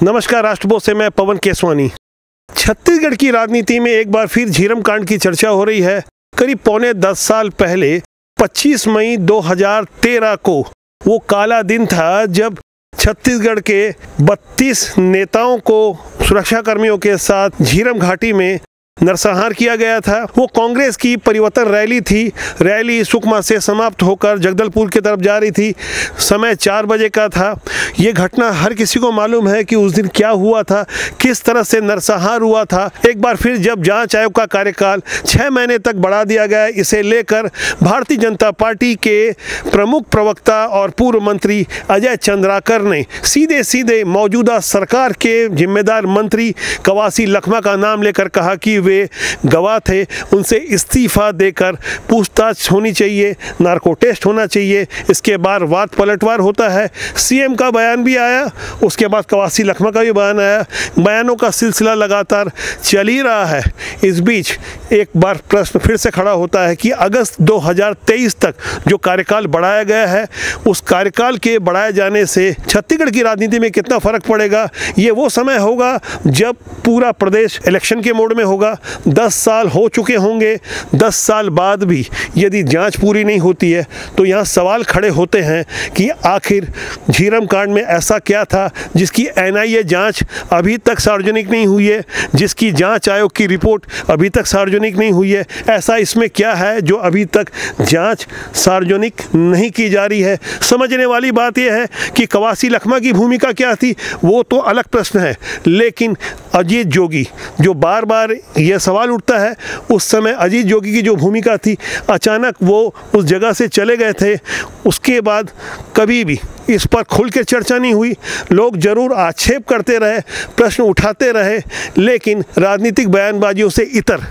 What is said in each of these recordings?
नमस्कार, राष्ट्रबोध से मैं पवन केसवानी। छत्तीसगढ़ की राजनीति में एक बार फिर झीरम कांड की चर्चा हो रही है। करीब पौने 10 साल पहले 25 मई 2013 को वो काला दिन था जब छत्तीसगढ़ के 32 नेताओं को सुरक्षा कर्मियों के साथ झीरम घाटी में नरसंहार किया गया था। वो कांग्रेस की परिवर्तन रैली थी। रैली सुकमा से समाप्त होकर जगदलपुर की तरफ जा रही थी। समय 4 बजे का था। ये घटना हर किसी को मालूम है कि उस दिन क्या हुआ था, किस तरह से नरसंहार हुआ था। एक बार फिर जब जांच आयोग का कार्यकाल 6 महीने तक बढ़ा दिया गया, इसे लेकर भारतीय जनता पार्टी के प्रमुख प्रवक्ता और पूर्व मंत्री अजय चंद्राकर ने सीधे सीधे मौजूदा सरकार के जिम्मेदार मंत्री कवासी लखमा का नाम लेकर कहा कि वे गवाह थे, उनसे इस्तीफा देकर पूछताछ होनी चाहिए, नार्को टेस्ट होना चाहिए। इसके बाद वाद पलटवार होता है। सीएम का बयान भी आया, उसके बाद कवासी लखमा का भी बयान आया। बयानों का सिलसिला लगातार चल ही रहा है। इस बीच एक बार प्रश्न फिर से खड़ा होता है कि अगस्त 2023 तक जो कार्यकाल बढ़ाया गया है, उस कार्यकाल के बढ़ाए जाने से छत्तीसगढ़ की राजनीति में कितना फर्क पड़ेगा। ये वो समय होगा जब पूरा प्रदेश इलेक्शन के मोड में होगा। 10 साल हो चुके होंगे। 10 साल बाद भी यदि जांच पूरी नहीं होती है तो यहाँ सवाल खड़े होते हैं कि आखिर झीरम कांड में ऐसा क्या था जिसकी एनआईए जांच अभी तक सार्वजनिक नहीं हुई है, जिसकी जांच आयोग की रिपोर्ट अभी तक सार्वजनिक नहीं हुई है। ऐसा इसमें क्या है जो अभी तक जांच सार्वजनिक नहीं की जा रही है। समझने वाली बात यह है कि कवासी लखमा की भूमिका क्या थी, वो तो अलग प्रश्न है, लेकिन अजीत जोगी जो बार बार यह सवाल उठता है, उस समय अजीत जोगी की जो भूमिका थी, अचानक वो उस जगह से चले गए थे। उसके बाद कभी भी इस पर खुल के चर्चा नहीं हुई। लोग जरूर आक्षेप करते रहे, प्रश्न उठाते रहे, लेकिन राजनीतिक बयानबाजियों से इतर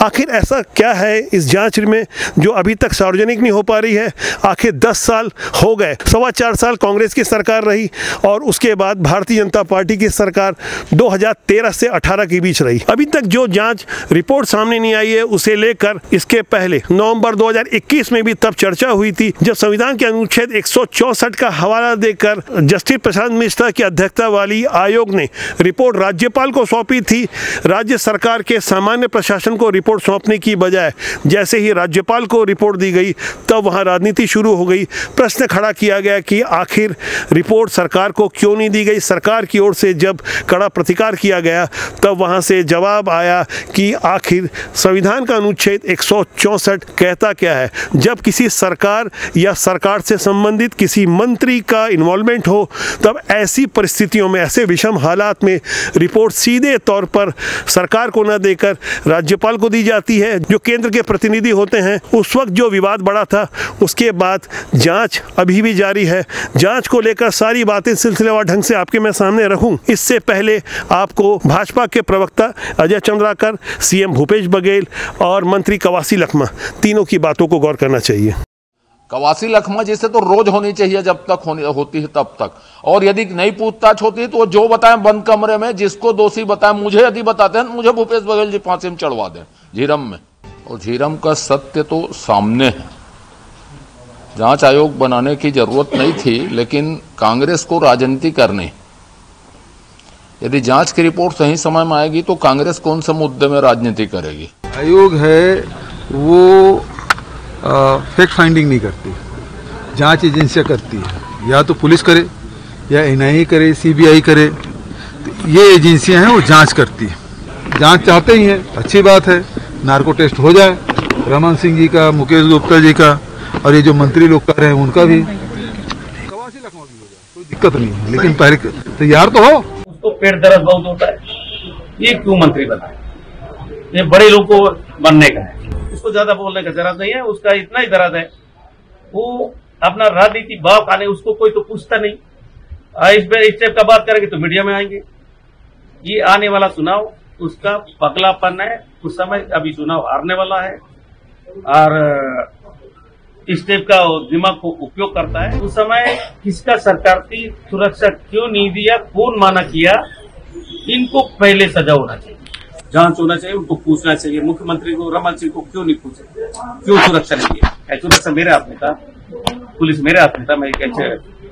आखिर ऐसा क्या है इस जांच में जो अभी तक सार्वजनिक नहीं हो पा रही है। आखिर 10 साल हो गए, 4.25 साल कांग्रेस की सरकार रही और उसके बाद भारतीय जनता पार्टी की सरकार 2013 से 18 के बीच रही। अभी तक जो जांच रिपोर्ट सामने नहीं आई है, उसे लेकर इसके पहले नवंबर 2021 में भी तब चर्चा हुई थी जब संविधान के अनुच्छेद 164 का हवाला देकर जस्टिस प्रशांत मिश्रा की अध्यक्षता वाली आयोग ने रिपोर्ट राज्यपाल को सौंपी थी। राज्य सरकार के सामान्य प्रशासन को रिपोर्ट सौंपने की बजाय जैसे ही राज्यपाल को रिपोर्ट दी गई, तब वहां राजनीति शुरू हो गई। प्रश्न खड़ा किया गया कि आखिर रिपोर्ट सरकार को क्यों नहीं दी गई। सरकार की ओर से जब कड़ा प्रतिकार किया गया, तब वहां से जवाब आया कि आखिर संविधान का अनुच्छेद 164 कहता क्या है। जब किसी सरकार या सरकार से संबंधित किसी मंत्री का इन्वॉल्वमेंट हो, तब ऐसी परिस्थितियों में, ऐसे विषम हालात में रिपोर्ट सीधे तौर पर सरकार को न देकर राज्यपाल को दी जाती है, जो केंद्र के प्रतिनिधि होते हैं। उस वक्त जो विवाद बढ़ा था, उसके बाद जांच अभी भी जारी है। जांच को लेकर सारी बातें सिलसिलेवार ढंग से आपके मैं सामने रखूं, इससे पहले आपको भाजपा के प्रवक्ता अजय चंद्राकर, सीएम भूपेश बघेल और मंत्री कवासी लखमा, तीनों की बातों को गौर करना चाहिए। कवासी लखमा जी से तो रोज होनी चाहिए, जब तक होती है तब तक। और यदि नहीं पूछताछ होती तो जो बताएं बंद कमरे में, जिसको दोषी बताएं, मुझे यदि बताते हैं मुझे भूपेश बघेल जी फांसी में चढ़वा दें झीरम में। और झीरम का सत्य तो सामने है। जांच आयोग बनाने की जरूरत नहीं थी, लेकिन कांग्रेस को राजनीति करनी। यदि जांच की रिपोर्ट सही समय में आएगी तो कांग्रेस कौन से मुद्दे में राजनीति करेगी। आयोग है वो फैक्ट फाइंडिंग नहीं करती, जांच एजेंसियां करती है। या तो पुलिस करे या एनआईए करे, सीबीआई करे, तो ये एजेंसियां हैं वो जांच करती है। जांच चाहते ही हैं, अच्छी बात है, नार्को टेस्ट हो जाए रमन सिंह जी का, मुकेश गुप्ता जी का, और ये जो मंत्री लोग कर रहे हैं उनका भी, कवासी लखमा भी हो जाए, कोई दिक्कत नहीं है। लेकिन पहले तैयार तो हो। उसको पेट दर्द बहुत होता है, ये क्यों मंत्री बनाए, ये बड़े लोग को बनने का है, उसको ज्यादा बोलने का जरूरत नहीं है। उसका इतना ही दर्द है, वो अपना राजनीति भाव खाने, उसको कोई तो पूछता नहीं। इस टाइप का बात करेंगे तो मीडिया में आएंगे। ये आने वाला चुनाव उसका पगलापन है। उस समय अभी चुनाव हारने वाला है और इस टाइप का दिमाग को उपयोग करता है। उस समय किसका सरकार थी, सुरक्षा क्यों नहीं दिया, कौन माना किया, इनको पहले सजा होना चाहिए, जांच होना चाहिए, उनको पूछना चाहिए। मुख्यमंत्री को, रमन सिंह को क्यों नहीं पूछे, क्यों सुरक्षा नहीं दिया। सुरक्षा मेरे हाथ में था, पुलिस मेरे हाथ में था, मैं कैसे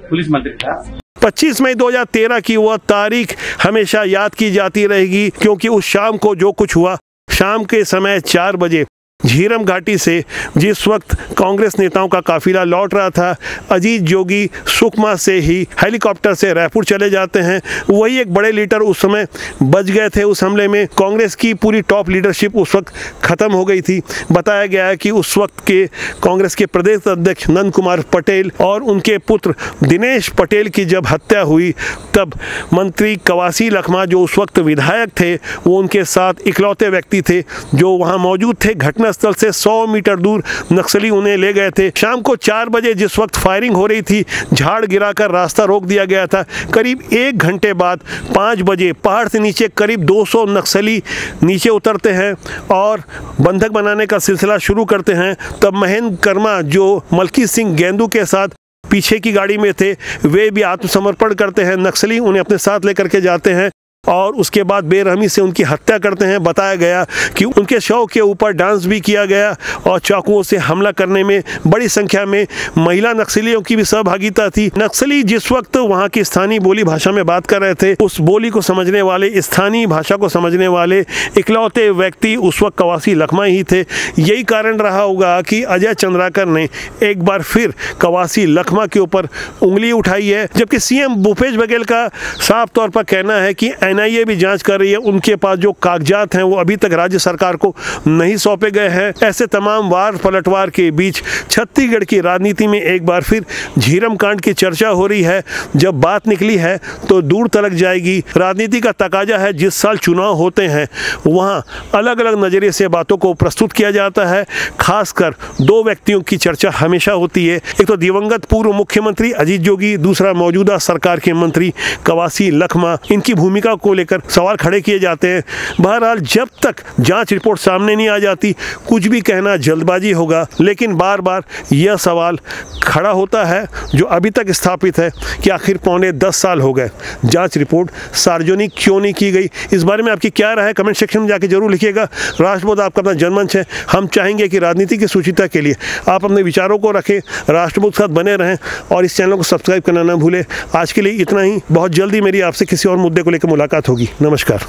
पुलिस मंत्री था। 25 मई 2013 की वह तारीख हमेशा याद की जाती रहेगी, क्योंकि उस शाम को जो कुछ हुआ, शाम के समय 4 बजे झीरम घाटी से जिस वक्त कांग्रेस नेताओं का काफिला लौट रहा था, अजीत जोगी सुकमा से ही हेलीकॉप्टर से रायपुर चले जाते हैं। वही एक बड़े लीडर उस समय बच गए थे उस हमले में। कांग्रेस की पूरी टॉप लीडरशिप उस वक्त खत्म हो गई थी। बताया गया है कि उस वक्त के कांग्रेस के प्रदेश अध्यक्ष नंद कुमार पटेल और उनके पुत्र दिनेश पटेल की जब हत्या हुई, तब मंत्री कवासी लखमा जो उस वक्त विधायक थे, वो उनके साथ इकलौते व्यक्ति थे जो वहाँ मौजूद थे। घटना स्थल से 100 मीटर दूर नक्सली उन्हें ले गए थे। शाम को 4 बजे जिस वक्त फायरिंग हो रही थी, झाड़ गिराकर रास्ता रोक दिया गया था। करीब 1 घंटे बाद 5 बजे पहाड़ से नीचे करीब 200 नक्सली नीचे उतरते हैं और बंधक बनाने का सिलसिला शुरू करते हैं। तब महेंद्र कर्मा जो मलकी सिंह गेंदू के साथ पीछे की गाड़ी में थे, वे भी आत्मसमर्पण करते हैं। नक्सली उन्हें अपने साथ लेकर के जाते हैं और उसके बाद बेरहमी से उनकी हत्या करते हैं। बताया गया कि उनके शव के ऊपर डांस भी किया गया और चाकुओं से हमला करने में बड़ी संख्या में महिला नक्सलियों की भी सहभागिता थी। नक्सली जिस वक्त वहां की स्थानीय बोली भाषा में बात कर रहे थे, उस बोली को समझने वाले, स्थानीय भाषा को समझने वाले इकलौते व्यक्ति उस वक्त कवासी लखमा ही थे। यही कारण रहा होगा कि अजय चंद्राकर ने एक बार फिर कवासी लखमा के ऊपर उंगली उठाई है, जबकि सीएम भूपेश बघेल का साफ तौर पर कहना है कि एनआईए भी जांच कर रही है। उनके पास जो कागजात हैं वो अभी तक राज्य सरकार को नहीं सौंपे गए हैं। ऐसे तमाम वार पलटवार के बीच छत्तीसगढ़ की राजनीति में एक बार फिर झीरम कांड की चर्चा हो रही है। जब बात निकली है तो दूर तलक जाएगी। राजनीति का तकाजा है, जिस साल चुनाव होते हैं वहाँ अलग अलग नज़रिए से बातों को प्रस्तुत किया जाता है। खासकर 2 व्यक्तियों की चर्चा हमेशा होती है, एक तो दिवंगत पूर्व मुख्यमंत्री अजीत जोगी, दूसरा मौजूदा सरकार के मंत्री कवासी लखमा। इनकी भूमिका को लेकर सवाल खड़े किए जाते हैं। बहरहाल जब तक जांच रिपोर्ट सामने नहीं आ जाती, कुछ भी कहना जल्दबाजी होगा। लेकिन बार बार यह सवाल खड़ा होता है जो अभी तक स्थापित है कि आखिर पौने 10 साल हो गए, जांच रिपोर्ट सार्वजनिक क्यों नहीं की गई। इस बारे में आपकी क्या राय है, कमेंट सेक्शन में जाके जरूर लिखिएगा। राष्ट्रबोध आपका अपना जनमंच है। हम चाहेंगे कि राजनीति की सुचिता के लिए आप अपने विचारों को रखें, राष्ट्रबोध के साथ बने रहें और इस चैनल को सब्सक्राइब करना ना भूलें। आज के लिए इतना ही। बहुत जल्दी मेरी आपसे किसी और मुद्दे को लेकर मुलाकात होगी। नमस्कार।